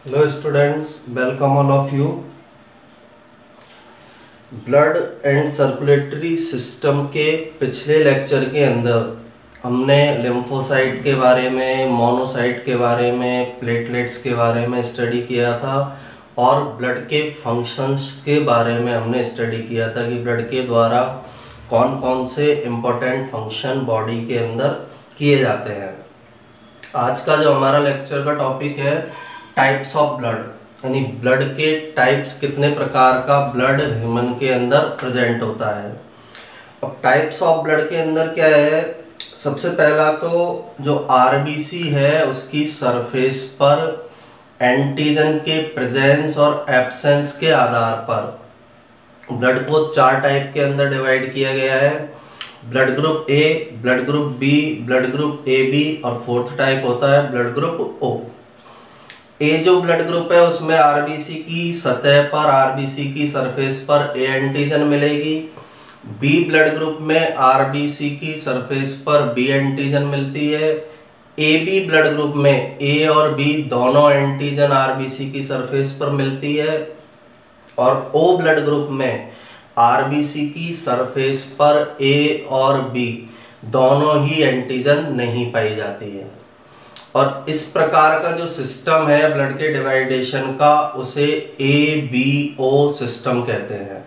Hello students, welcome all of you. Blood and circulatory system के पिछले lecture के अंदर हमने लिम्फोसाइट के बारे में, मोनोसाइट के बारे में, प्लेटलेट्स के बारे में स्टडी किया था और ब्लड के फंक्शंस के बारे में हमने स्टडी किया था कि ब्लड के द्वारा कौन कौन से इम्पोर्टेंट फंक्शन बॉडी के अंदर किए जाते हैं। आज का जो हमारा लेक्चर का टॉपिक है टाइप्स ऑफ ब्लड, यानी ब्लड के टाइप्स, कितने प्रकार का ब्लड ह्यूमन के अंदर प्रेजेंट होता है। और टाइप्स ऑफ ब्लड के अंदर क्या है, सबसे पहला तो जो आरबीसी है उसकी सरफेस पर एंटीजन के प्रेजेंस और एब्सेंस के आधार पर ब्लड को चार टाइप के अंदर डिवाइड किया गया है। Blood group A, blood group B, blood group A B और फोर्थ टाइप होता है ब्लड ग्रुप ओ। ए जो ब्लड ग्रुप है उसमें आरबीसी की सतह पर, आरबीसी की सरफेस पर ए एंटीजन मिलेगी। बी ब्लड ग्रुप में आरबीसी की सरफेस पर बी एंटीजन मिलती है। ए बी ब्लड ग्रुप में ए और बी दोनों एंटीजन आरबीसी की सरफेस पर मिलती है। और ओ ब्लड ग्रुप में आरबीसी की सरफेस पर ए और बी दोनों ही एंटीजन नहीं पाई जाती है। और इस प्रकार का जो सिस्टम है ब्लड के डिवाइडेशन का, उसे ए बी ओ सिस्टम कहते हैं।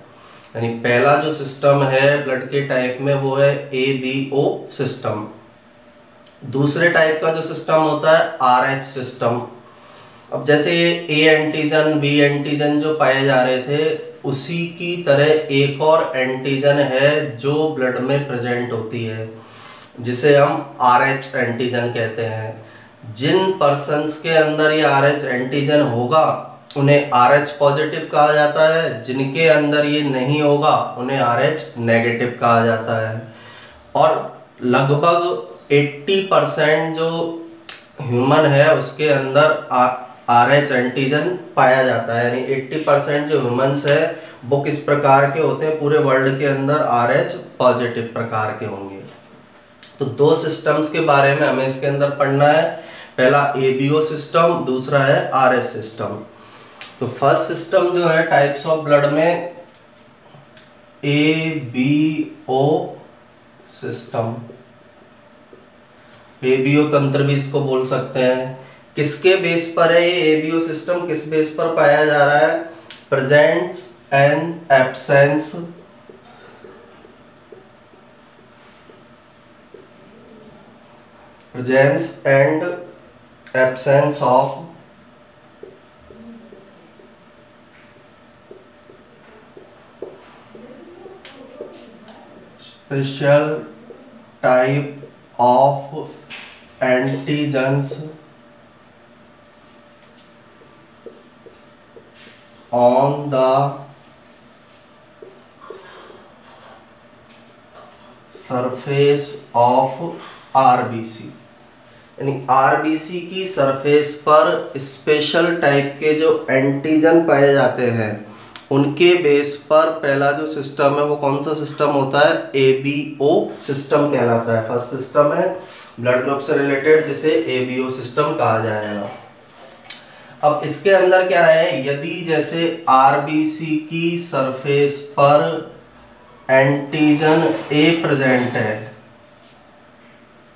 यानी पहला जो सिस्टम है ब्लड के टाइप में वो है ए बी ओ सिस्टम। दूसरे टाइप का जो सिस्टम होता है आर एच सिस्टम। अब जैसे ये ए एंटीजन बी एंटीजन जो पाए जा रहे थे, उसी की तरह एक और एंटीजन है जो ब्लड में प्रेजेंट होती है, जिसे हम आर एच एंटीजन कहते हैं। जिन पर्सन्स के अंदर ये आर एच एंटीजन होगा उन्हें आर एच पॉजिटिव कहा जाता है, जिनके अंदर ये नहीं होगा उन्हें आर एच नेगेटिव कहा जाता है। और लगभग 80% जो ह्यूमन है उसके अंदर आर एच एंटीजन पाया जाता है। यानी 80% जो ह्यूमंस है वो किस प्रकार के होते हैं, पूरे वर्ल्ड के अंदर आर एच पॉजिटिव प्रकार के होंगे। तो दो सिस्टम्स के बारे में हमें इसके अंदर पढ़ना है, पहला एबीओ सिस्टम, दूसरा है आरएस सिस्टम। तो फर्स्ट सिस्टम जो है टाइप्स ऑफ ब्लड में एबीओ सिस्टम, एबीओ तंत्र भी इसको बोल सकते हैं। किसके बेस पर है ये एबीओ सिस्टम, किस बेस पर पाया जा रहा है? Presence and absence of special type of antigens on the surface of RBC। यानी आरबीसी की सरफेस पर स्पेशल टाइप के जो एंटीजन पाए जाते हैं उनके बेस पर पहला जो सिस्टम है वो कौन सा सिस्टम होता है? एबीओ सिस्टम कहलाता है। फर्स्ट सिस्टम है ब्लड ग्रुप से रिलेटेड, जिसे एबीओ सिस्टम कहा जाएगा। अब इसके अंदर क्या है, यदि जैसे आरबीसी की सरफेस पर एंटीजन ए प्रेजेंट है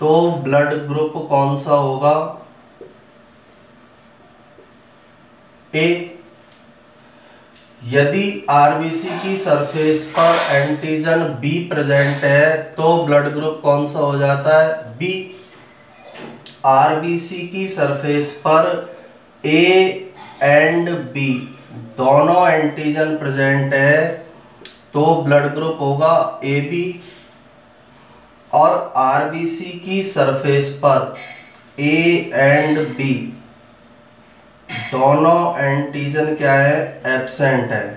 तो ब्लड ग्रुप कौन सा होगा? ए। यदि आरबीसी की सरफेस पर एंटीजन बी प्रेजेंट है तो ब्लड ग्रुप कौन सा हो जाता है? बी। आरबीसी की सरफेस पर ए एंड बी दोनों एंटीजन प्रेजेंट है तो ब्लड ग्रुप होगा ए बी। और आरबीसी की सरफेस पर ए एंड बी दोनों एंटीजन क्या है? एब्सेंट है,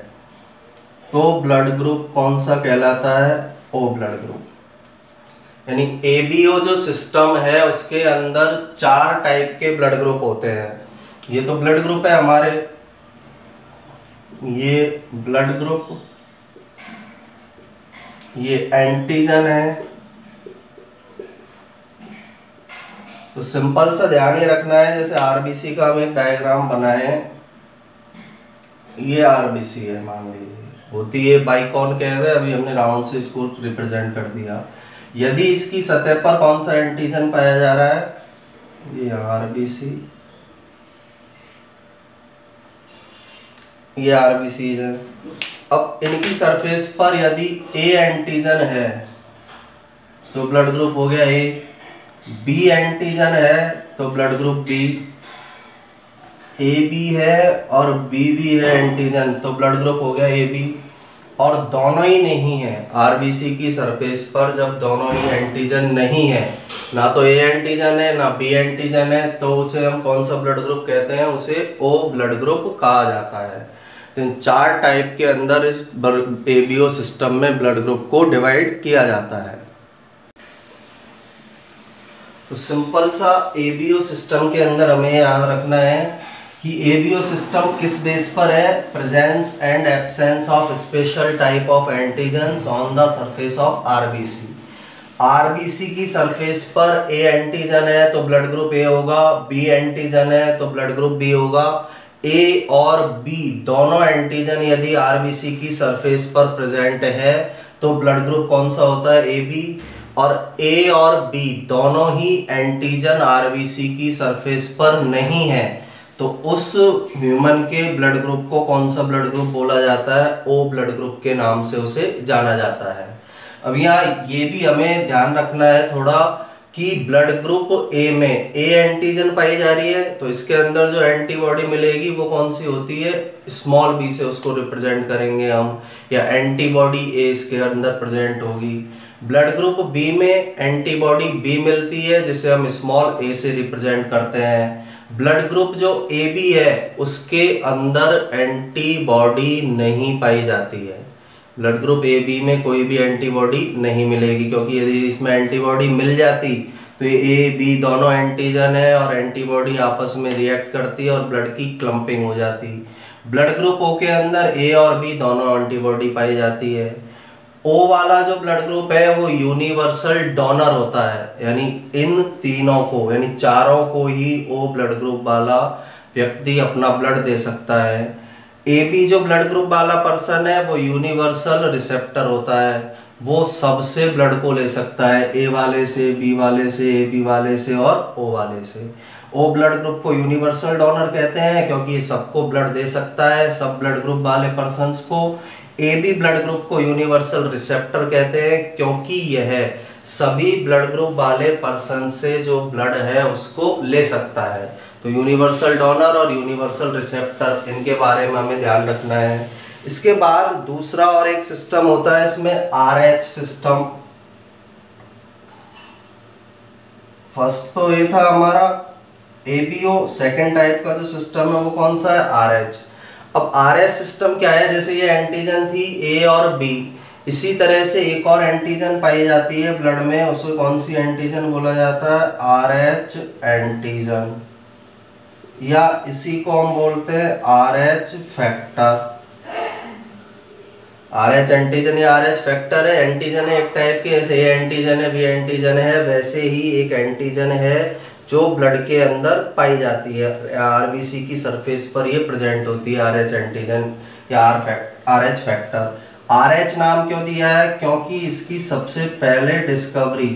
तो ब्लड ग्रुप कौन सा कहलाता है? O blood group. यानी एबीओ जो सिस्टम है उसके अंदर चार टाइप के ब्लड ग्रुप होते हैं। ये तो ब्लड ग्रुप है हमारे, ये ब्लड ग्रुप, ये एंटीजन है। तो सिंपल सा ध्यान ये रखना है, जैसे आरबीसी का हम एक डायग्राम बनाए हैं, ये आरबीसी है मान लीजिए, होती है बाइकॉनकेव है, अभी हमने राउंड से इसको रिप्रेजेंट कर दिया। यदि इसकी सतह पर कौन सा एंटीजन पाया जा रहा है, ये आरबीसी, ये आरबीसी है। अब इनकी सरफेस पर यदि ए एंटीजन है तो ब्लड ग्रुप हो गया ए, बी एंटीजन है तो blood group B, A B है और बी भी है एंटीजन तो ब्लड ग्रुप हो गया ए बी। और दोनों ही नहीं है आरबीसी की सरफेस पर, जब दोनों ही एंटीजन नहीं है, ना तो ए एंटीजन है ना बी एंटीजन है, तो उसे हम कौन सा ब्लड ग्रुप कहते हैं, उसे ओ ब्लड ग्रुप कहा जाता है। तो इन 4 टाइप के अंदर इस एबीओ सिस्टम में ब्लड ग्रुप को डिवाइड किया जाता है। तो सिंपल सा एबीओ सिस्टम के अंदर हमें याद रखना है कि एबीओ सिस्टम किस बेस पर है, presence and absence of special type of antigens on the surface of RBC. RBC की सरफेस पर ए एंटीजन है तो ब्लड ग्रुप ए होगा, बी एंटीजन है तो ब्लड ग्रुप बी होगा। ए और बी दोनों एंटीजन यदि आरबीसी की सरफेस पर प्रेजेंट है तो ब्लड ग्रुप कौन सा होता है, ए बी। और ए और बी दोनों ही एंटीजन आरबीसी की सरफेस पर नहीं है तो उस ह्यूमन के ब्लड ग्रुप को कौन सा ब्लड ग्रुप बोला जाता है, ओ ब्लड ग्रुप के नाम से उसे जाना जाता है। अब यहाँ ये भी हमें ध्यान रखना है थोड़ा कि ब्लड ग्रुप ए में ए एंटीजन पाई जा रही है तो इसके अंदर जो एंटीबॉडी मिलेगी वो कौन सी होती है, स्मॉल बी से उसको रिप्रेजेंट करेंगे हम, या एंटीबॉडी ए इसके अंदर प्रेजेंट होगी। ब्लड ग्रुप बी में एंटीबॉडी बी मिलती है जिसे हम स्मॉल ए से रिप्रेजेंट करते हैं। ब्लड ग्रुप जो ए बी है उसके अंदर एंटीबॉडी नहीं पाई जाती है, ब्लड ग्रुप ए बी में कोई भी एंटीबॉडी नहीं मिलेगी, क्योंकि यदि इसमें एंटीबॉडी मिल जाती तो ये ए बी दोनों एंटीजन है और एंटीबॉडी आपस में रिएक्ट करती है और ब्लड की क्लम्पिंग हो जाती। ब्लड ग्रुप ओ के अंदर ए और बी दोनों एंटीबॉडी पाई जाती है। ओ वाला जो ब्लड ग्रुप है वो यूनिवर्सल डोनर होता है, यानी इन तीनों को यानी चारों को ही ओ ब्लड ग्रुप वाला व्यक्ति अपना ब्लड दे सकता है। ए बी जो ब्लड ग्रुप वाला पर्सन है वो यूनिवर्सल रिसेप्टर होता है, वो सबसे ब्लड को ले सकता है, ए वाले से, बी वाले से, ए बी वाले से और ओ वाले से। ओ ब्लड ग्रुप को यूनिवर्सल डोनर कहते हैं क्योंकि ये सबको ब्लड दे सकता है, सब ब्लड ग्रुप वाले पर्सन्स को। ए बी ब्लड ग्रुप को यूनिवर्सल रिसेप्टर कहते हैं क्योंकि यह सभी ब्लड ग्रुप वाले पर्सन से जो ब्लड है उसको ले सकता है। तो यूनिवर्सल डोनर और यूनिवर्सल रिसेप्टर, इनके बारे में हमें ध्यान रखना है। इसके बाद दूसरा और एक सिस्टम होता है इसमें, आरएच सिस्टम। फर्स्ट तो ये था हमारा एबीओ, सेकेंड टाइप का जो सिस्टम है वो कौन सा है, आरएच। अब आरएच सिस्टम क्या है, जैसे ये एंटीजन थी ए और बी, इसी तरह से एक और एंटीजन पाई जाती है ब्लड में, उसको कौन सी एंटीजन बोला जाता है, आरएच एंटीजन, या इसी को हम बोलते हैं आरएच फैक्टर। आरएच एंटीजन या आरएच फैक्टर है, एंटीजन है एक टाइप के, जैसे ए एंटीजन है, बी एंटीजन है, वैसे ही एक एंटीजन है जो ब्लड के अंदर पाई जाती है, आरबीसी की सरफेस पर ये प्रेजेंट होती है, आरएच एंटीजन या आरएच फैक्टर। आरएच नाम क्यों दिया है, क्योंकि इसकी सबसे पहले डिस्कवरी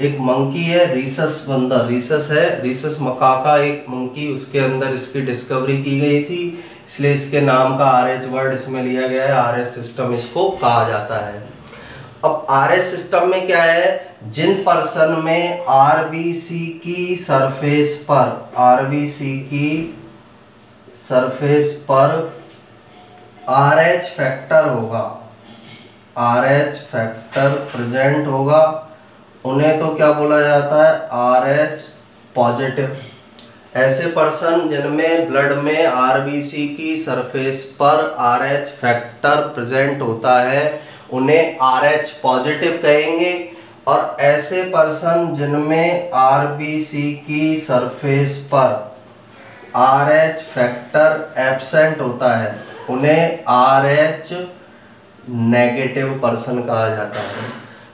एक मंकी है, रीसस बंदर, रीसस है, रीसस मकाका एक मंकी, उसके अंदर इसकी डिस्कवरी की गई थी, इसलिए इसके नाम का आरएच वर्ड इसमें लिया गया है, आरएच सिस्टम इसको कहा जाता है। अब आरएच सिस्टम में क्या है, जिन पर्सन में आरबीसी की सरफेस पर, आरबीसी की सरफेस पर आरएच फैक्टर होगा, आरएच फैक्टर प्रेजेंट होगा, उन्हें तो क्या बोला जाता है, आरएच पॉजिटिव। ऐसे पर्सन जिनमें ब्लड में आरबीसी की सरफेस पर आरएच फैक्टर प्रेजेंट होता है उन्हें आरएच पॉजिटिव कहेंगे, और ऐसे पर्सन जिनमें आरबीसी की सरफेस पर आरएच फैक्टर एब्सेंट होता है उन्हें आरएच नेगेटिव पर्सन कहा जाता है।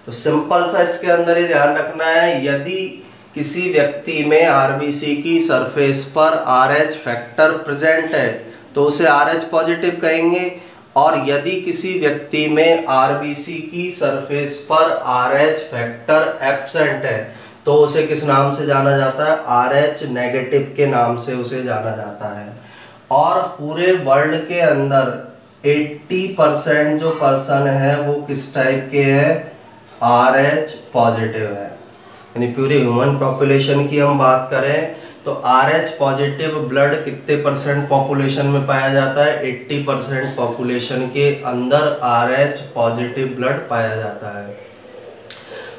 तो सिंपल सा इसके अंदर ही ध्यान रखना है, यदि किसी व्यक्ति में आरबीसी की सरफेस पर आरएच फैक्टर प्रेजेंट है तो उसे RH पॉजिटिव कहेंगे। और यदि किसी व्यक्ति में RBC की सरफेस पर RH फैक्टर एब्सेंट है तो उसे किस नाम से जाना जाता है? RH नेगेटिव के नाम से उसे जाना जाता है। और पूरे वर्ल्ड के अंदर 80% जो पर्सन है वो किस टाइप के हैं? RH पॉजिटिव है। यानी पूरी ह्यूमन पॉपुलेशन की हम बात करें तो RH पॉजिटिव ब्लड कितने परसेंट पॉपुलेशन में पाया जाता है? 80% पॉपुलेशन के अंदर RH पॉजिटिव ब्लड पाया जाता है।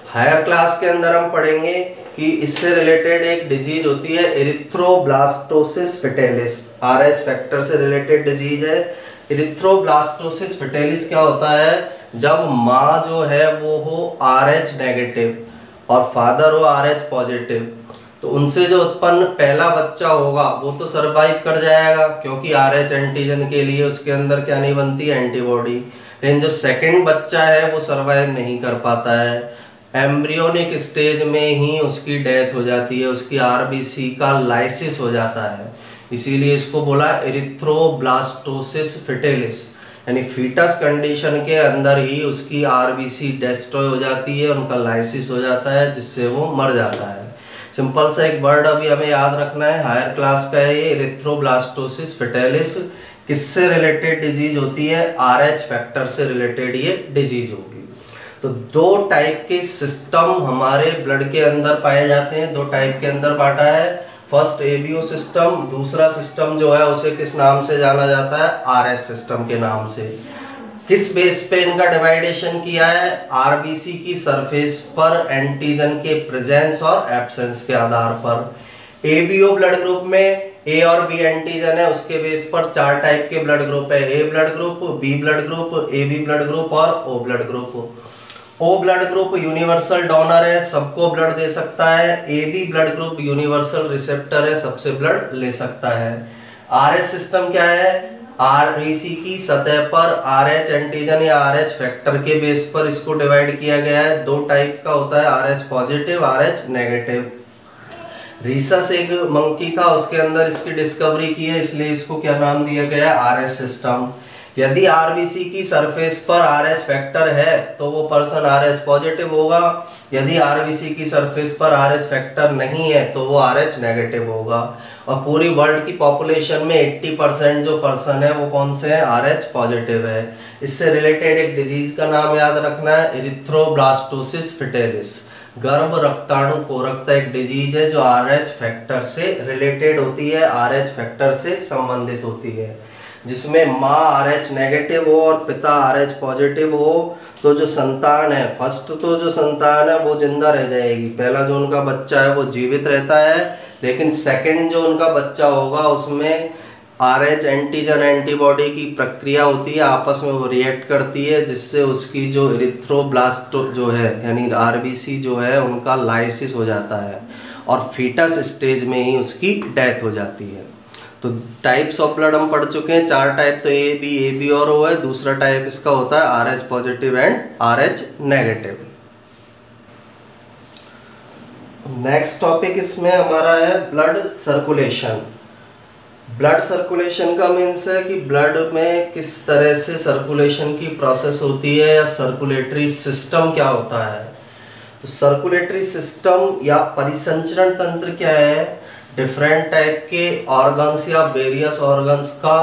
हायर क्लास के अंदर हम पढ़ेंगे कि इससे रिलेटेड एक डिजीज होती है एरिथ्रोब्लास्टोसिस फिटेलिस। RH फैक्टर से रिलेटेड डिजीज है एरिथ्रोब्लास्टोसिस फिटेलिस। क्या होता है? जब माँ जो है वो हो RH नेगेटिव और फादर हो RH पॉजिटिव, तो उनसे जो उत्पन्न पहला बच्चा होगा वो तो सरवाइव कर जाएगा क्योंकि RH एंटीजन के लिए उसके अंदर क्या नहीं बनती है? एंटीबॉडी। लेकिन जो सेकंड बच्चा है वो सरवाइव नहीं कर पाता है, एम्ब्रियोनिक स्टेज में ही उसकी डेथ हो जाती है, उसकी RBC का लाइसिस हो जाता है। इसीलिए इसको बोला एरिथ्रोब्लास्टोसिस फिटेलिस, यानी फीटस कंडीशन के अंदर ही उसकी RBC डिस्ट्रॉय हो जाती है, उनका लाइसिस हो जाता है जिससे वो मर जाता है। सिंपल सा एक वर्ड अभी हमें याद रखना है, हायर क्लास का है ये एरिथ्रोब्लास्टोसिस फिटेलिस। किससे रिलेटेड डिजीज होती है? RH फैक्टर से रिलेटेड ये डिजीज होगी। तो दो टाइप के सिस्टम हमारे ब्लड के अंदर पाए जाते हैं, दो टाइप के अंदर बांटा है। फर्स्ट ABO सिस्टम, दूसरा सिस्टम जो है उसे किस नाम से जाना जाता है? RS सिस्टम के नाम से। किस बेस पे इनका डिवाइडेशन किया है? RBC की सरफेस पर एंटीजन के प्रेजेंस और एब्सेंस के आधार पर। ABO ब्लड ग्रुप में A और B एंटीजन है, उसके बेस पर चार टाइप के ब्लड ग्रुप है, A blood group, B blood group, AB blood group और O blood group. O blood group universal donor है, सबको ब्लड दे सकता है। AB blood group universal receptor है, सबसे ब्लड ले सकता है। RS सिस्टम क्या है? RBC की सतह पर RH एंटीजन या RH फैक्टर के बेस पर इसको डिवाइड किया गया है। दो टाइप का होता है, RH positive, RH negative. Rhesus एक मंकी था, उसके अंदर इसकी डिस्कवरी की है, इसलिए इसको क्या नाम दिया गया है? RS system. यदि RBC की सरफेस पर RH फैक्टर है तो वो पर्सन RH पॉजिटिव होगा, यदि RBC की सरफेस पर RH फैक्टर नहीं है तो वो RH नेगेटिव होगा। और पूरी वर्ल्ड की पॉपुलेशन में 80% जो पर्सन है वो कौन से हैं? RH पॉजिटिव है। इससे रिलेटेड एक डिजीज का नाम याद रखना है, एरिथ्रोब्लास्टोसिस फिटेलिस। गर्भ रक्ताणु कोरकता एक डिजीज है जो RH फैक्टर से रिलेटेड होती है, RH फैक्टर से संबंधित होती है, जिसमें माँ RH नेगेटिव हो और पिता RH पॉजिटिव हो तो जो संतान है, फर्स्ट तो जो संतान है वो जिंदा रह जाएगी, पहला जो उनका बच्चा है वो जीवित रहता है, लेकिन सेकंड जो उनका बच्चा होगा उसमें RH एंटीजन एंटीबॉडी की प्रक्रिया होती है, आपस में वो रिएक्ट करती है, जिससे उसकी जो एरिथ्रोब्लास्ट जो है यानी RBC जो है उनका लाइसिस हो जाता है और फीटस स्टेज में ही उसकी डेथ हो जाती है। तो टाइप्स ऑफ ब्लड हम पढ़ चुके हैं, चार टाइप, तो AB और O है। दूसरा टाइप इसका होता है RH positive and RH negative. Next topic इसमें हमारा है ब्लड सर्कुलेशन। ब्लड सर्कुलेशन का मीन्स है कि ब्लड में किस तरह से सर्कुलेशन की प्रोसेस होती है या सर्कुलेटरी सिस्टम क्या होता है। तो सर्कुलेटरी सिस्टम या परिसंचरण तंत्र क्या है? डिफरेंट टाइप के ऑर्गन्स या वेरियस ऑर्गन्स का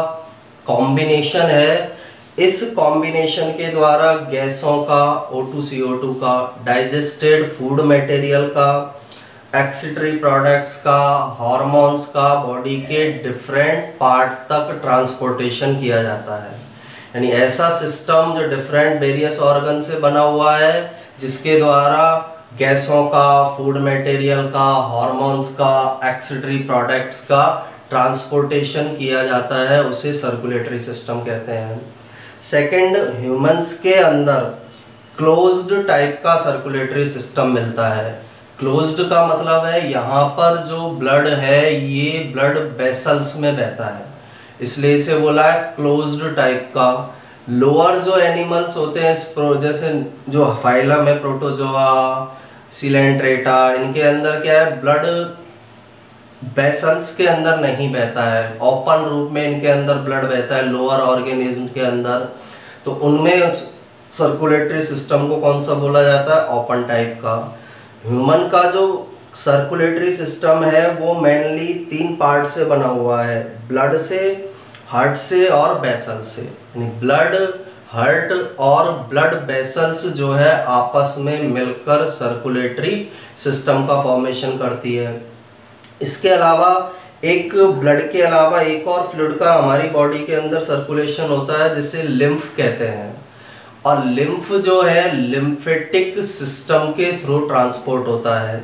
कॉम्बिनेशन है। इस कॉम्बिनेशन के द्वारा गैसों का, O2CO2 का, डाइजेस्टेड फूड मटेरियल का, एक्सिटरी प्रोडक्ट्स का, हार्मोन्स का बॉडी के डिफरेंट पार्ट तक ट्रांसपोर्टेशन किया जाता है। यानी ऐसा सिस्टम जो डिफरेंट वेरियस ऑर्गन से बना हुआ है, जिसके द्वारा गैसों का, फूड मटेरियल का, हार्मोन्स का, एक्सिटरी प्रोडक्ट्स का ट्रांसपोर्टेशन किया जाता है, उसे सर्कुलेटरी सिस्टम कहते हैं। सेकंड, ह्यूमंस के अंदर क्लोज्ड टाइप का सर्कुलेटरी सिस्टम मिलता है। क्लोज्ड का मतलब है यहाँ पर जो ब्लड है ये ब्लड वेसल्स में बहता है, इसलिए इसे बोला है क्लोज्ड टाइप का। लोअर जो एनिमल्स होते हैं जैसे जो फाइलम है, प्रोटोजोआ, सिलेंट्रेटा, इनके अंदर क्या है, ब्लड वेसल्स के अंदर नहीं बहता है, ओपन रूप में इनके अंदर ब्लड बहता है लोअर ऑर्गेनिज्म के अंदर। तो उनमें सर्कुलेटरी सिस्टम को कौन सा बोला जाता है? ओपन टाइप का। ह्यूमन का जो सर्कुलेटरी सिस्टम है वो मेनली 3 पार्ट से बना हुआ है, ब्लड से, हार्ट से और वेसल से। यानी ब्लड, हार्ट और ब्लड वेसल्स जो है आपस में मिलकर सर्कुलेटरी सिस्टम का फॉर्मेशन करती है। इसके अलावा एक ब्लड के अलावा एक और फ्लूइड का हमारी बॉडी के अंदर सर्कुलेशन होता है जिसे लिम्फ कहते हैं। और लिम्फ जो है लिम्फेटिक सिस्टम के थ्रू ट्रांसपोर्ट होता है।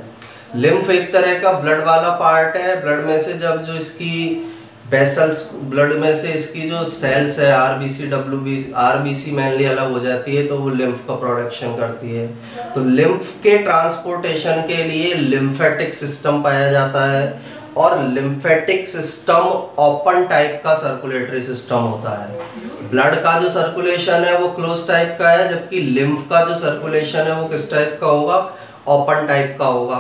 लिम्फ एक तरह का ब्लड वाला पार्ट है। ब्लड में से जब जो इसकी वेसल्स, ब्लड में से इसकी जो सेल्स है आरबीसी, डब्ल्यूबीसी, आरबीसी मेनली अलग हो जाती है तो वो लिम्फ का प्रोडक्शन करती है। तो लिम्फ के ट्रांसपोर्टेशन के लिए लिम्फेटिक सिस्टम पाया जाता है। और लिम्फेटिक सिस्टम ओपन टाइप का सर्कुलेटरी सिस्टम होता है। ब्लड का जो सर्कुलेशन है वो क्लोज टाइप का है, जबकि लिम्फ का जो सर्कुलेशन है वो किस टाइप का होगा? ओपन टाइप का होगा।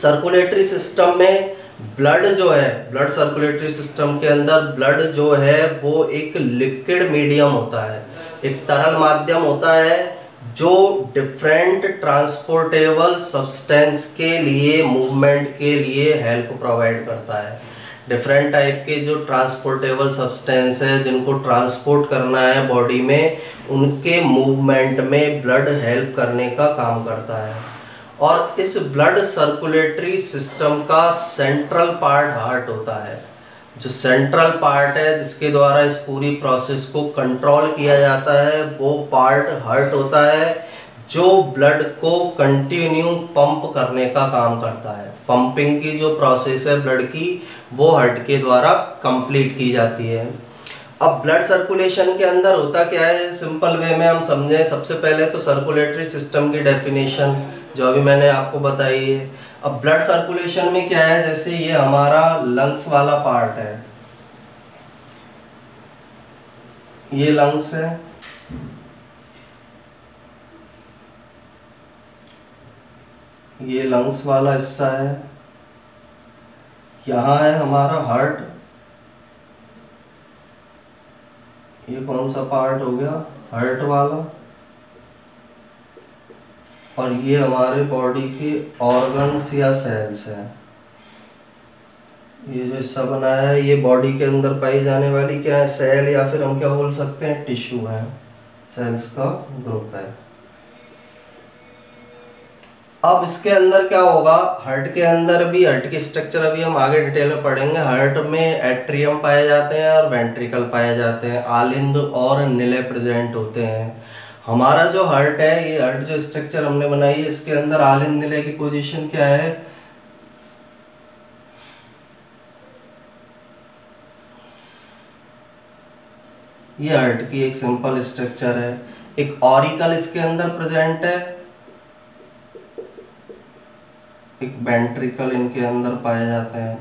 सर्कुलेटरी सिस्टम में ब्लड जो है, ब्लड सर्कुलेटरी सिस्टम के अंदर ब्लड जो है वो एक लिक्विड मीडियम होता है, एक तरल माध्यम होता है जो डिफरेंट ट्रांसपोर्टेबल सब्सटेंस के लिए, मूवमेंट के लिए हेल्प प्रोवाइड करता है। डिफरेंट टाइप के जो ट्रांसपोर्टेबल सब्सटेंस है जिनको ट्रांसपोर्ट करना है बॉडी में, उनके मूवमेंट में ब्लड हेल्प करने का काम करता है। और इस ब्लड सर्कुलेटरी सिस्टम का सेंट्रल पार्ट हार्ट होता है। जो सेंट्रल पार्ट है जिसके द्वारा इस पूरी प्रोसेस को कंट्रोल किया जाता है वो पार्ट हार्ट होता है, जो ब्लड को कंटिन्यू पंप करने का काम करता है। पंपिंग की जो प्रोसेस है ब्लड की वो हार्ट के द्वारा कंप्लीट की जाती है। अब ब्लड सर्कुलेशन के अंदर होता क्या है, सिंपल वे में हम समझें। सबसे पहले तो सर्कुलेटरी सिस्टम की डेफिनेशन जो अभी मैंने आपको बताई है। अब ब्लड सर्कुलेशन में क्या है, जैसे ये हमारा लंग्स वाला पार्ट है, ये लंग्स है, ये लंग्स वाला हिस्सा है, यहाँ है हमारा हार्ट, ये कौन सा पार्ट हो गया? हार्ट वाला। और ये हमारे बॉडी के ऑर्गन्स या सेल्स हैं। ये जो हिस्सा बनाया है ये बॉडी के अंदर पाई जाने वाली क्या है? सेल, या फिर हम क्या बोल सकते हैं? टिश्यू है, सेल्स का ग्रुप है। अब इसके अंदर क्या होगा, हार्ट के अंदर भी, हार्ट के स्ट्रक्चर अभी हम आगे डिटेल में पढ़ेंगे। हार्ट में एट्रियम पाए जाते हैं और वेंट्रिकल पाए जाते हैं, आलिंद और निले प्रेजेंट होते हैं। हमारा जो हार्ट है, ये हार्ट जो स्ट्रक्चर हमने बनाई है, इसके अंदर आलिंद निले की पोजीशन क्या है? ये हार्ट की एक सिंपल स्ट्रक्चर है। एक ऑरिकल इसके अंदर प्रेजेंट है, एक वेंट्रिकल इनके अंदर पाए जाते हैं।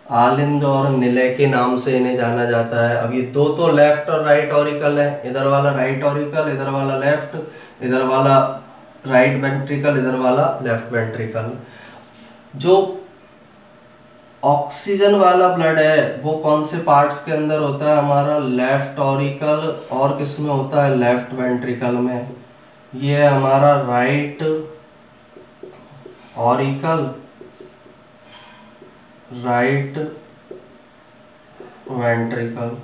आलिंद और निलय के नाम से इन्हें जाना जाता है। अब ये दो तो लेफ्ट और राइट ऑरिकल है, इधर वाला राइट ऑरिकल, इधर वाला लेफ्ट, इधर वाला राइट वेंट्रिकल, इधर वाला लेफ्ट वेंट्रिकल। जो ऑक्सीजन वाला ब्लड है वो कौन से पार्ट्स के अंदर होता है? हमारा लेफ्ट ऑरिकल, और किस में होता है? लेफ्ट वेंट्रिकल में। ये है हमारा right auricle, right ventricle.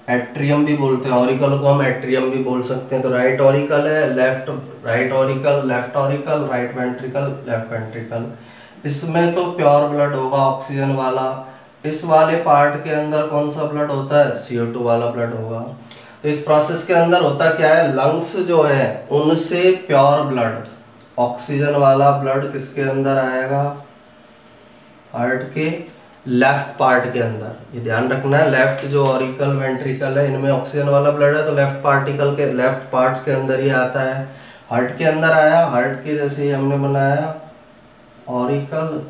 Atrium भी बोलते हैं, ऑरिकल को हम एट्रियम भी बोल सकते हैं। तो राइट ऑरिकल है, left, right auricle, left auricle, right ventricle, left ventricle. इसमें तो प्योर ब्लड होगा, ऑक्सीजन वाला। इस वाले पार्ट के अंदर कौन सा ब्लड होता है? CO2 वाला ब्लड होगा। तो इस प्रोसेस के अंदर होता क्या है, लंग्स जो है उनसे प्योर ब्लड, ऑक्सीजन वाला ब्लड किसके अंदर आएगा? हार्ट के लेफ्ट पार्ट के अंदर। ये ध्यान रखना है, लेफ्ट जो ऑरिकल वेंट्रिकल है इनमें ऑक्सीजन वाला ब्लड है, तो लेफ्ट पार्टिकल के, लेफ्ट पार्ट्स के अंदर ही आता है। हार्ट के अंदर आया, हार्ट के जैसे ही हमने बनाया ऑरिकल,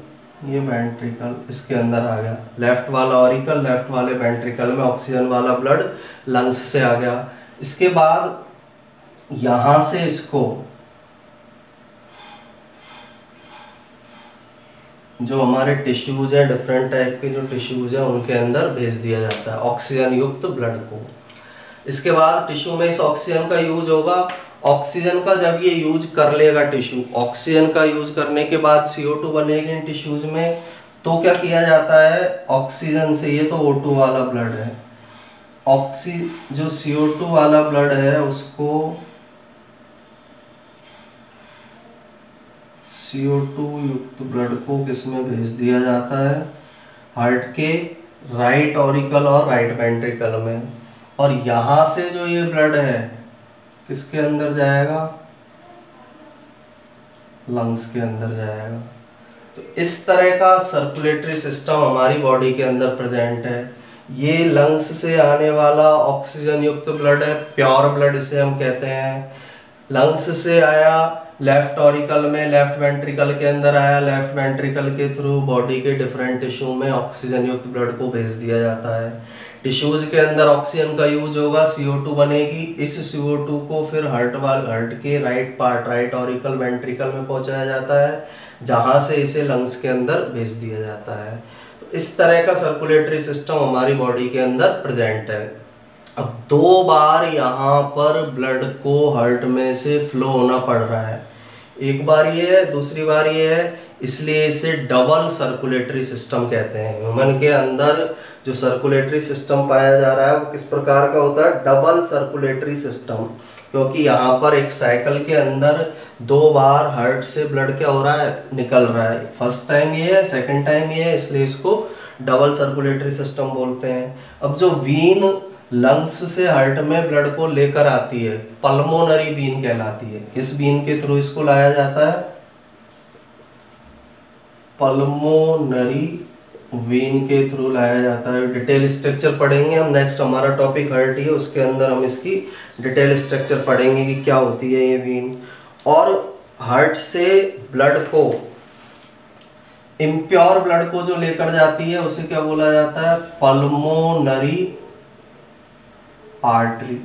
ये वेंट्रिकल इसके अंदर आ गया। लेफ्ट वाला ऑरिकल, लेफ्ट वाले वेंट्रिकल में ऑक्सीजन वाला ब्लड लंग्स से आ गया। इसके बाद यहाँ से इसको जो हमारे टिश्यूज हैं, डिफरेंट टाइप के जो टिश्यूज हैं उनके अंदर भेज दिया जाता है ऑक्सीजन युक्त ब्लड को। इसके बाद टिश्यू में इस ऑक्सीजन का यूज होगा। ऑक्सीजन का जब ये यूज कर लेगा टिश्यू, ऑक्सीजन का यूज करने के बाद CO2 बनेगी इन टिश्यूज में, तो क्या किया जाता है ऑक्सीजन से, ये तो O2 वाला ब्लड है, जो CO2 वाला ब्लड है उसको CO2 युक्त ब्लड को किसमें भेज दिया जाता है, हार्ट के राइट ऑरिकल और राइट वेंट्रिकल में। और यहां से जो ये ब्लड है किसके अंदर जाएगा, लंग्स के अंदर जाएगा। तो इस तरह का सर्कुलेटरी सिस्टम हमारी बॉडी के अंदर प्रेजेंट है। ये लंग्स से आने वाला ऑक्सीजन युक्त ब्लड है, प्योर ब्लड इसे हम कहते हैं। लंग्स से आया लेफ्ट ऑरिकल में, लेफ्ट वेंट्रिकल के अंदर आया, लेफ्ट वेंट्रिकल के थ्रू बॉडी के डिफरेंट टिश्यू में ऑक्सीजन युक्त ब्लड को भेज दिया जाता है। टिश्यूज के अंदर ऑक्सीजन का यूज होगा, CO2 बनेगी, इस CO2 को फिर हार्ट के right part, right auricle ventricle में पहुंचाया जाता है, जहां से इसे लंग्स के अंदर भेज दिया जाता है। तो इस तरह का सर्कुलेटरी सिस्टम हमारी बॉडी के अंदर प्रेजेंट है। अब 2 बार यहाँ पर ब्लड को हार्ट में से फ्लो होना पड़ रहा है, एक बार ये है, दूसरी बार ये है, इसलिए इसे डबल सर्कुलेटरी सिस्टम कहते हैं। ह्यूमन के अंदर जो सर्कुलेटरी सिस्टम पाया जा रहा है वो किस प्रकार का होता है, डबल सर्कुलेटरी सिस्टम, क्योंकि यहाँ पर एक साइकिल के अंदर 2 बार हार्ट से ब्लड क्या हो रहा है, निकल रहा है। फर्स्ट टाइम ये है, सेकेंड टाइम ये है, इसलिए इसको डबल सर्कुलेटरी सिस्टम बोलते हैं। अब जो वीन लंग्स से हार्ट में ब्लड को लेकर आती है, पल्मोनरी वीन कहलाती है। किस वीन के थ्रू इसको लाया जाता है, पल्मोनरी वीन के थ्रू लाया जाता है। डिटेल स्ट्रक्चर पढ़ेंगे हम, नेक्स्ट हमारा टॉपिक हार्ट ही है, उसके अंदर हम इसकी डिटेल स्ट्रक्चर पढ़ेंगे कि क्या होती है ये वीन। और हार्ट से ब्लड को, इम्प्योर ब्लड को जो लेकर जाती है उसे क्या बोला जाता है, पल्मोनरी आर्टरी।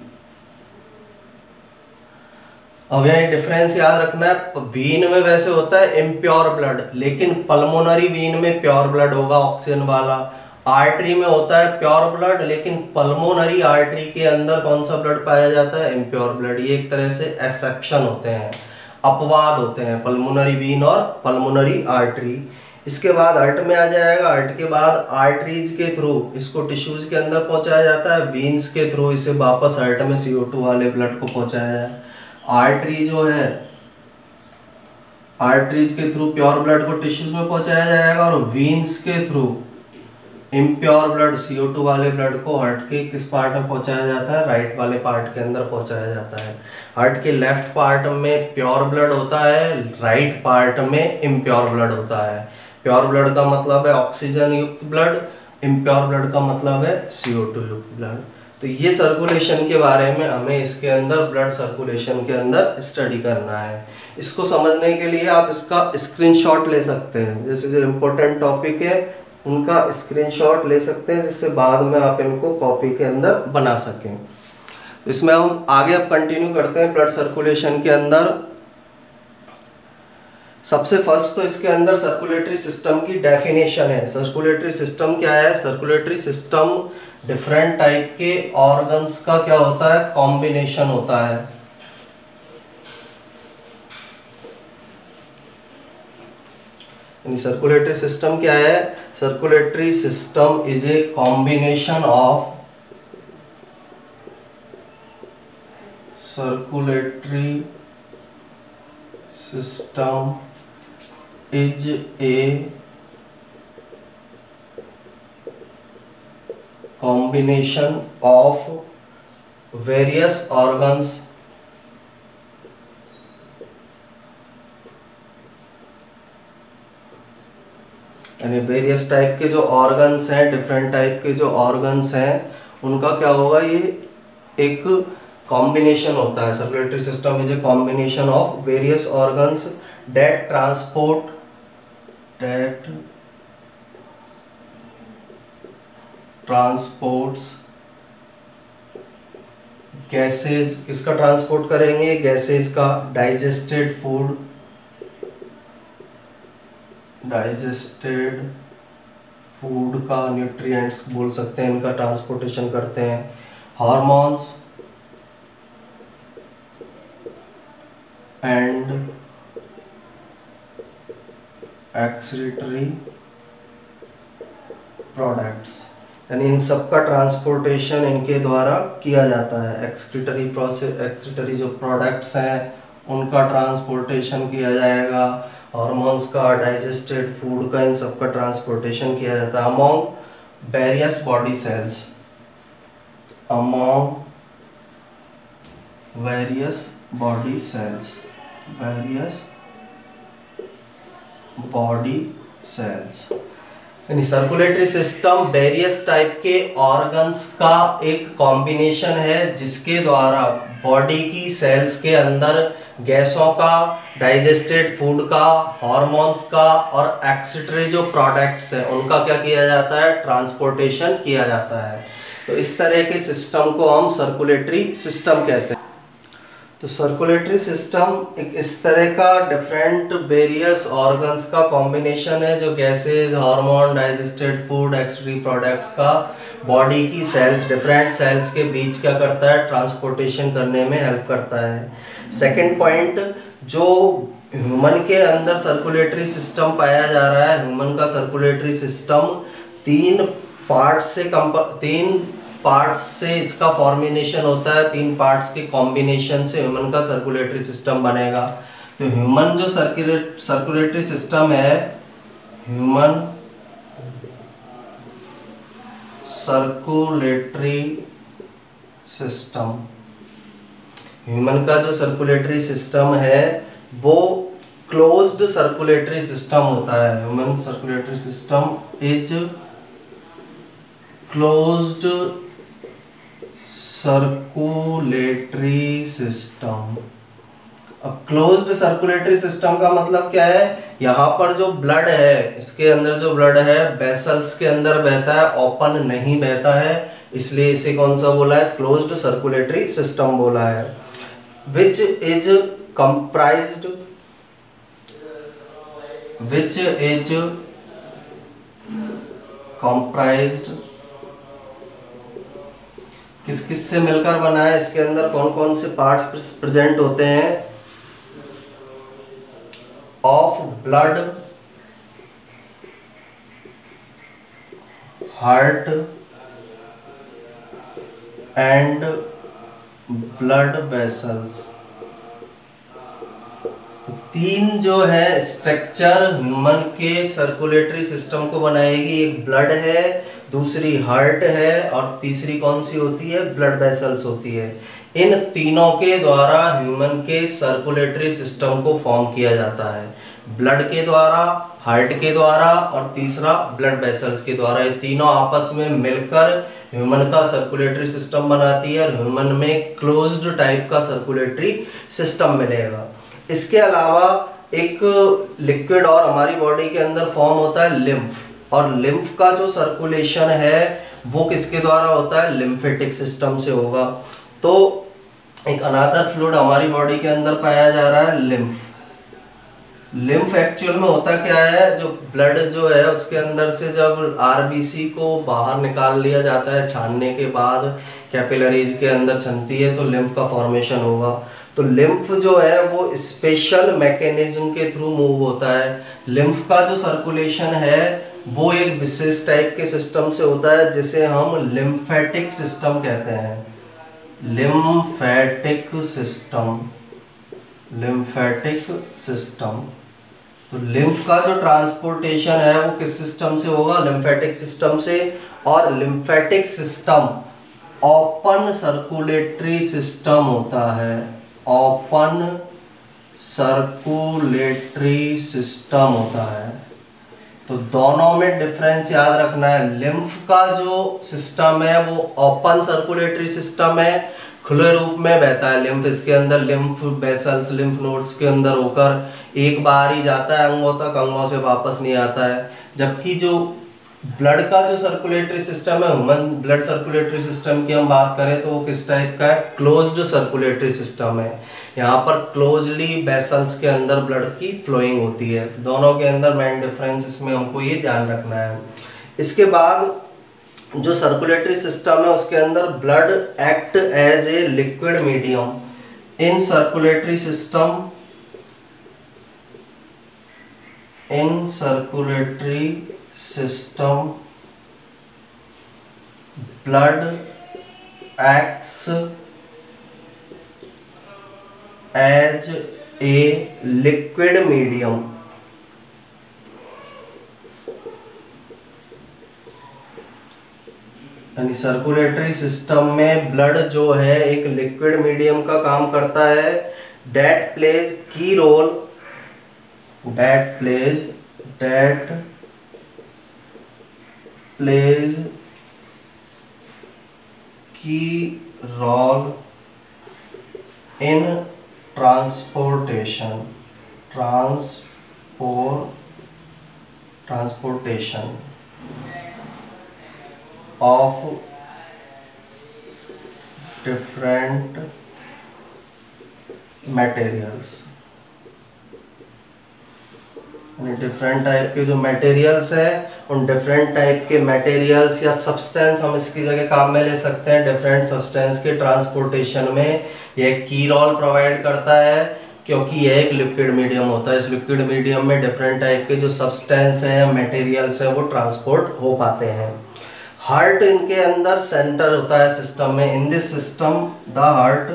अब यहाँ डिफरेंस याद रखना है, वीन में वैसे होता है इम्प्योर ब्लड, लेकिन पल्मोनरी वीन में प्योर ब्लड होगा ऑक्सीजन वाला। आर्टरी में होता है प्योर ब्लड, लेकिन पल्मोनरी आर्टरी के अंदर कौन सा ब्लड पाया जाता है, इम्प्योर ब्लड। ये एक तरह से एक्सेप्शन होते हैं, अपवाद होते हैं, पल्मोनरी वीन और पल्मोनरी आर्टरी। इसके बाद हार्ट में आ जाएगा, हार्ट के बाद आर्टरीज के थ्रू इसको टिश्यूज के अंदर पहुंचाया जाता है, वीन्स के थ्रू इसे वापस हार्ट में CO2 वाले ब्लड को पहुंचाया जाए। आर्टरी जो है, आर्टरीज के थ्रू प्योर ब्लड को टिश्यूज में पहुंचाया जाएगा, और वीन्स के थ्रू इम्प्योर ब्लड CO2 वाले ब्लड को हार्ट के किस पार्ट में पहुंचाया जाता है, राइट वाले पार्ट के अंदर पहुंचाया जाता है। हार्ट के लेफ्ट पार्ट में प्योर ब्लड होता है, राइट पार्ट में इम्प्योर ब्लड होता है। प्योर ब्लड का मतलब है ऑक्सीजन युक्त ब्लड, इम्प्योर ब्लड का मतलब है CO2 युक्त ब्लड। तो ये सर्कुलेशन के बारे में हमें इसके अंदर ब्लड सर्कुलेशन के अंदर स्टडी करना है। इसको समझने के लिए आप इसका स्क्रीनशॉट ले सकते हैं, जैसे जो इम्पोर्टेंट टॉपिक है उनका स्क्रीनशॉट ले सकते हैं, जिससे बाद में आप इनको कॉपी के अंदर बना सकें। तो इसमें हम आगे अब कंटिन्यू करते हैं ब्लड सर्कुलेशन के अंदर। सबसे फर्स्ट तो इसके अंदर सर्कुलेटरी सिस्टम की डेफिनेशन है। सर्कुलेटरी सिस्टम क्या है, सर्कुलेटरी सिस्टम डिफरेंट टाइप के ऑर्गन्स का क्या होता है, कॉम्बिनेशन होता है। सर्कुलेटरी सिस्टम क्या है, circulatory system is a combination of, circulatory system is a combination of various organs यानी वेरियस टाइप के जो ऑर्गन्स हैं, डिफरेंट टाइप के जो ऑर्गन्स हैं, उनका क्या होगा, ये एक कॉम्बिनेशन होता है। Circulatory system is a combination of various organs that transports gases. किसका ट्रांसपोर्ट करेंगे, गैसेज का। डाइजेस्टेड फूड डाइजेस्टेड फूड का, न्यूट्रिएंट्स बोल सकते हैं, इनका ट्रांसपोर्टेशन करते हैं। हार्मोन्स एंड एक्सक्रीटरी प्रोडक्ट्स, यानी इन सब का ट्रांसपोर्टेशन इनके द्वारा किया जाता है। एक्सक्रीटरी प्रोसेस, एक्सक्रीटरी जो प्रोडक्ट्स हैं उनका ट्रांसपोर्टेशन किया जाएगा। हार्मोन्स का, डाइजेस्टेड फूड का, इन सब का ट्रांसपोर्टेशन किया जाता है among various body cells, among various body cells, various body cells. यानी सर्कुलेटरी सिस्टम वेरियस टाइप के ऑर्गन्स का एक कॉम्बिनेशन है जिसके द्वारा बॉडी की सेल्स के अंदर गैसों का, डाइजेस्टेड फूड का, हार्मोन्स का और एक्सक्रीटरी जो प्रोडक्ट्स हैं उनका क्या किया जाता है, ट्रांसपोर्टेशन किया जाता है। तो इस तरह के सिस्टम को हम सर्कुलेटरी सिस्टम कहते हैं। तो सर्कुलेटरी सिस्टम एक इस तरह का डिफरेंट वेरियस ऑर्गन्स का कॉम्बिनेशन है जो gases, hormone, digested food, excretory products का बॉडी की सेल्स, डिफरेंट सेल्स के बीच क्या करता है, ट्रांसपोर्टेशन करने में हेल्प करता है। सेकंड पॉइंट, जो ह्यूमन के अंदर सर्कुलेटरी सिस्टम पाया जा रहा है, ह्यूमन का सर्कुलेटरी सिस्टम तीन पार्ट्स से इसका फॉर्मेशन होता है। 3 पार्ट्स के कॉम्बिनेशन से ह्यूमन का सर्कुलेटरी सिस्टम बनेगा। तो ह्यूमन जो सर्कुलेटरी सिस्टम है, ह्यूमन सर्कुलेटरी सिस्टम, ह्यूमन का जो सर्कुलेटरी सिस्टम है वो क्लोज्ड सर्कुलेटरी सिस्टम होता है। Human circulatory system is closed circulatory system. अब क्लोज्ड सर्कुलेटरी सिस्टम का मतलब क्या है, यहाँ पर जो ब्लड है, इसके अंदर जो ब्लड है वेसल्स के अंदर बहता है, ओपन नहीं बहता है, इसलिए इसे कौन सा बोला है, क्लोज्ड सर्कुलेटरी सिस्टम बोला है। विच इज कंप्राइज्ड किस किस से मिलकर बना है, इसके अंदर कौन कौन से पार्ट्स प्रेजेंट होते हैं, of blood, heart and blood vessels. तो 3 जो है स्ट्रक्चर ह्यूमन के सर्कुलेटरी सिस्टम को बनाएगी। एक ब्लड है, दूसरी हार्ट है और तीसरी कौन सी होती है, ब्लड वेसल्स होती है। इन तीनों के द्वारा ह्यूमन के सर्कुलेटरी सिस्टम को फॉर्म किया जाता है, ब्लड के द्वारा, हार्ट के द्वारा और तीसरा ब्लड वेसल्स के द्वारा। ये तीनों आपस में मिलकर ह्यूमन का सर्कुलेटरी सिस्टम बनाती है और ह्यूमन में क्लोज्ड टाइप का सर्कुलेटरी सिस्टम मिलेगा। इसके अलावा एक लिक्विड और हमारी बॉडी के अंदर फॉर्म होता है लिम्फ, और लिम्फ का जो सर्कुलेशन है वो किसके द्वारा होता है, लिम्फेटिक सिस्टम से होगा। तो एक अनादर फ्लूइड हमारी बॉडी के अंदर पाया जा रहा है, लिम्फ। लिम्फ एक्चुअल में होता क्या है, जो ब्लड जो है उसके अंदर से जब आरबीसी को बाहर निकाल लिया जाता है, छानने के बाद कैपिलरीज के अंदर छनती है तो लिम्फ का फॉर्मेशन होगा। तो लिम्फ जो है वो स्पेशल मैकेनिज्म के थ्रू मूव होता है। लिम्फ का जो सर्कुलेशन है वो एक विशेष टाइप के सिस्टम से होता है जिसे हम लिम्फेटिक सिस्टम कहते हैं, लिम्फेटिक सिस्टम, लिम्फेटिक सिस्टम। तो लिम्फ का जो ट्रांसपोर्टेशन है वो किस सिस्टम से होगा, लिम्फेटिक सिस्टम से। और lymphatic system open circulatory system होता है, ओपन सर्कुलेटरी सिस्टम होता है। तो दोनों में डिफरेंस याद रखना है। लिम्फ का जो सिस्टम है वो ओपन सर्कुलेटरी सिस्टम है, खुले रूप में बहता है लिम्फ। इसके अंदर लिम्फ वेसल्स, लिम्फ नोड्स के अंदर होकर एक बार ही जाता है अंगों तक, अंगों से वापस नहीं आता है। जबकि जो ब्लड का जो सर्कुलेटरी सिस्टम है, ह्यूमन ब्लड सर्कुलेटरी सिस्टम की हम बात करें तो वो किस टाइप का है, क्लोज्ड सर्कुलेटरी सिस्टम है। यहाँ पर क्लोजली वेसल्स के अंदर ब्लड की फ्लोइंग होती है। तो दोनों के अंदर मेन डिफरेंस इसमें हमको ये ध्यान रखना है। इसके बाद जो सर्कुलेटरी सिस्टम है उसके अंदर blood act as a liquid medium in circulatory system, in circulatory system blood acts as a liquid medium, यानी सर्कुलेटरी सिस्टम में ब्लड जो है एक लिक्विड मीडियम का काम करता है। डेट प्लेज की रोल, डेट प्लेज की role in transportation of different materials, different type के जो मटेरियल्स है उन डिफरेंट टाइप के मटेरियल्स या सब्सटेंस हम इसकी जगह काम में ले सकते हैं। डिफरेंट सब्सटेंस के ट्रांसपोर्टेशन में यह की रोल प्रोवाइड करता है, क्योंकि यह एक लिक्विड मीडियम होता है। इस लिक्विड मीडियम में डिफरेंट टाइप के जो सब्सटेंस हैं या मटेरियल्स हैं वो ट्रांसपोर्ट हो पाते हैं। हार्ट इनके अंदर सेंटर होता है सिस्टम में। In this system the heart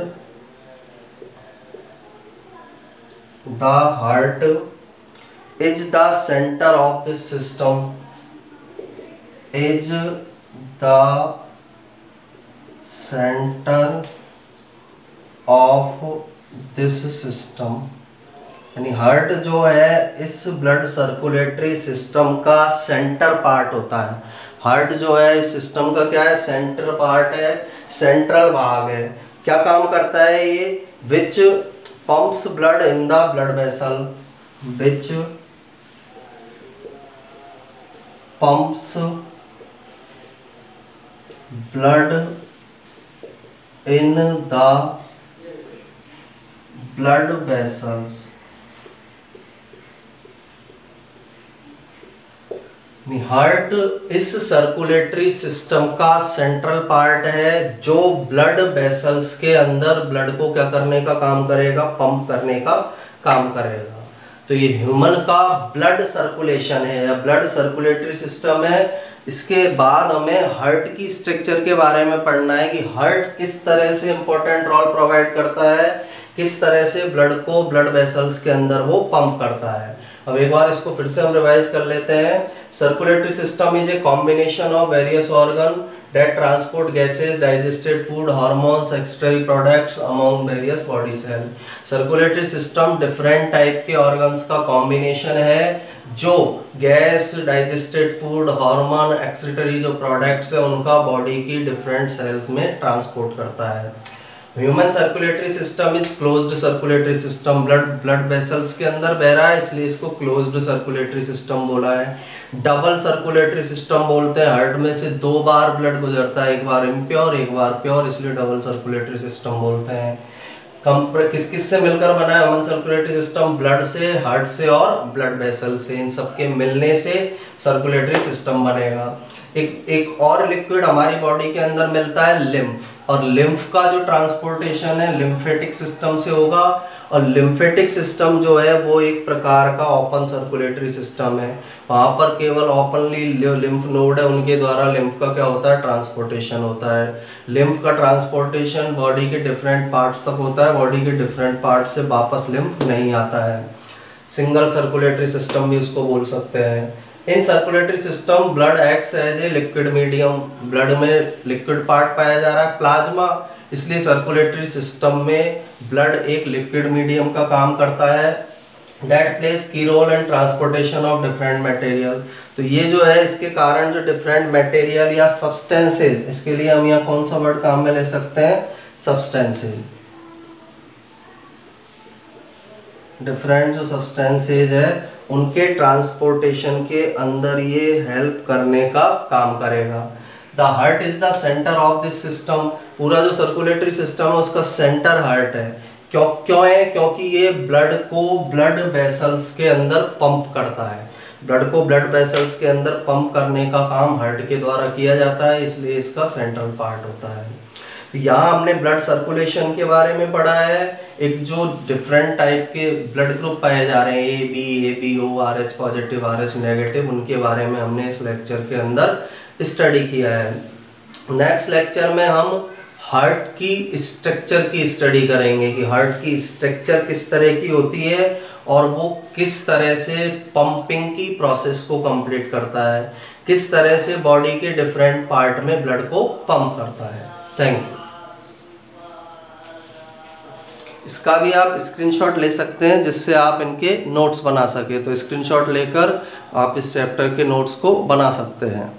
is the centre of this system, is the centre of this system, यानी हार्ट जो है इस ब्लड सर्कुलेटरी सिस्टम का सेंटर पार्ट होता है। हार्ट जो है इस सिस्टम का क्या है, सेंटर पार्ट है, सेंट्रल भाग है। क्या काम करता है ये, which pumps blood in the blood vessel, which pumps blood in the blood vessels, heart इस सर्कुलेटरी सिस्टम का सेंट्रल पार्ट है जो ब्लड वेसल्स के अंदर ब्लड को क्या करने का काम करेगा, पंप करने का काम करेगा। तो ये ह्यूमन का ब्लड सर्कुलेशन है या ब्लड सर्कुलेटरी सिस्टम है। इसके बाद हमें हार्ट की स्ट्रक्चर के बारे में पढ़ना है कि हार्ट किस तरह से इंपॉर्टेंट रोल प्रोवाइड करता है, किस तरह से ब्लड को ब्लड वेसल्स के अंदर वो पंप करता है। अब एक बार इसको फिर से हम रिवाइज कर लेते हैं। Circulatory system is a combination of various organ that transport gases, digested food, hormones, external products among various body cell। Circulatory system different type के ऑर्गन्स का कॉम्बिनेशन है जो gas, digested food, hormone, excretory जो products है उनका body की different cells में transport करता है। Human circulatory system is closed circulatory system, blood vessels के अंदर बह रहा है इसलिए इसको क्लोज्ड सर्कुलेटरी सिस्टम बोला है। डबल सर्कुलेटरी सिस्टम बोलते हैं, हार्ट में से 2 बार ब्लड गुजरता है, एक बार इम्प्योर एक बार प्योर, इसलिए डबल सर्कुलेटरी सिस्टम बोलते हैं। किस किस से मिलकर बना है ह्यूमन सर्कुलेटरी सिस्टम, ब्लड से, हार्ट से और ब्लड वेसल से, इन सबके मिलने से सर्कुलेटरी सिस्टम बनेगा। एक और लिक्विड हमारी बॉडी के अंदर मिलता है लिम्फ, और लिम्फ का जो ट्रांसपोर्टेशन है लिम्फेटिक सिस्टम से होगा। और लिम्फेटिक सिस्टम जो है वो एक प्रकार का ओपन सर्कुलेटरी सिस्टम है, वहाँ पर केवल ओपनली जो लिम्फ नोड है उनके द्वारा लिम्फ का क्या होता है, ट्रांसपोर्टेशन होता है। लिम्फ का ट्रांसपोर्टेशन बॉडी के डिफरेंट पार्ट्स तक होता है, बॉडी के डिफरेंट पार्ट्स से वापस लिम्फ नहीं आता है। सिंगल सर्कुलेटरी सिस्टम भी उसको बोल सकते हैं। In circulatory system blood acts as a liquid medium, blood में लिक्विड पार्ट पाया जा रहा है प्लाज्मा, इसलिए सर्कुलेटरी सिस्टम में ब्लड एक लिक्विड मीडियम का काम करता है। डेट प्लेज की role in transportation of different material. तो ये जो है इसके कारण जो डिफरेंट मटेरियल या सब्सटेंसेज, इसके लिए हम यहाँ कौन सा वर्ड काम में ले सकते हैं, सब्सटेंसेज। डिफरेंट जो सब्सटेंसेज है उनके ट्रांसपोर्टेशन के अंदर ये हेल्प करने का काम करेगा। The heart is the centre of this system. पूरा जो सर्कुलेटरी सिस्टम है उसका सेंटर हार्ट है। क्यों है? क्योंकि ये ब्लड को ब्लड वेसल्स के अंदर पंप करता है। ब्लड को ब्लड वेसल्स के अंदर पंप करने का काम हार्ट के द्वारा किया जाता है, इसलिए इसका सेंट्रल पार्ट होता है। यहाँ हमने ब्लड सर्कुलेशन के बारे में पढ़ा है। एक जो डिफरेंट टाइप के ब्लड ग्रुप पाए जा रहे हैं, A B O, R H positive, R H negative, उनके बारे में हमने इस लेक्चर के अंदर स्टडी किया है। नेक्स्ट लेक्चर में हम हार्ट की स्ट्रक्चर की स्टडी करेंगे कि हार्ट की स्ट्रक्चर किस तरह की होती है और वो किस तरह से पंपिंग की प्रोसेस को कंप्लीट करता है, किस तरह से बॉडी के डिफरेंट पार्ट में ब्लड को पंप करता है। Thank you. इसका भी आप स्क्रीनशॉट ले सकते हैं जिससे आप इनके नोट्स बना सके। तो स्क्रीनशॉट लेकर आप इस चैप्टर के नोट्स को बना सकते हैं।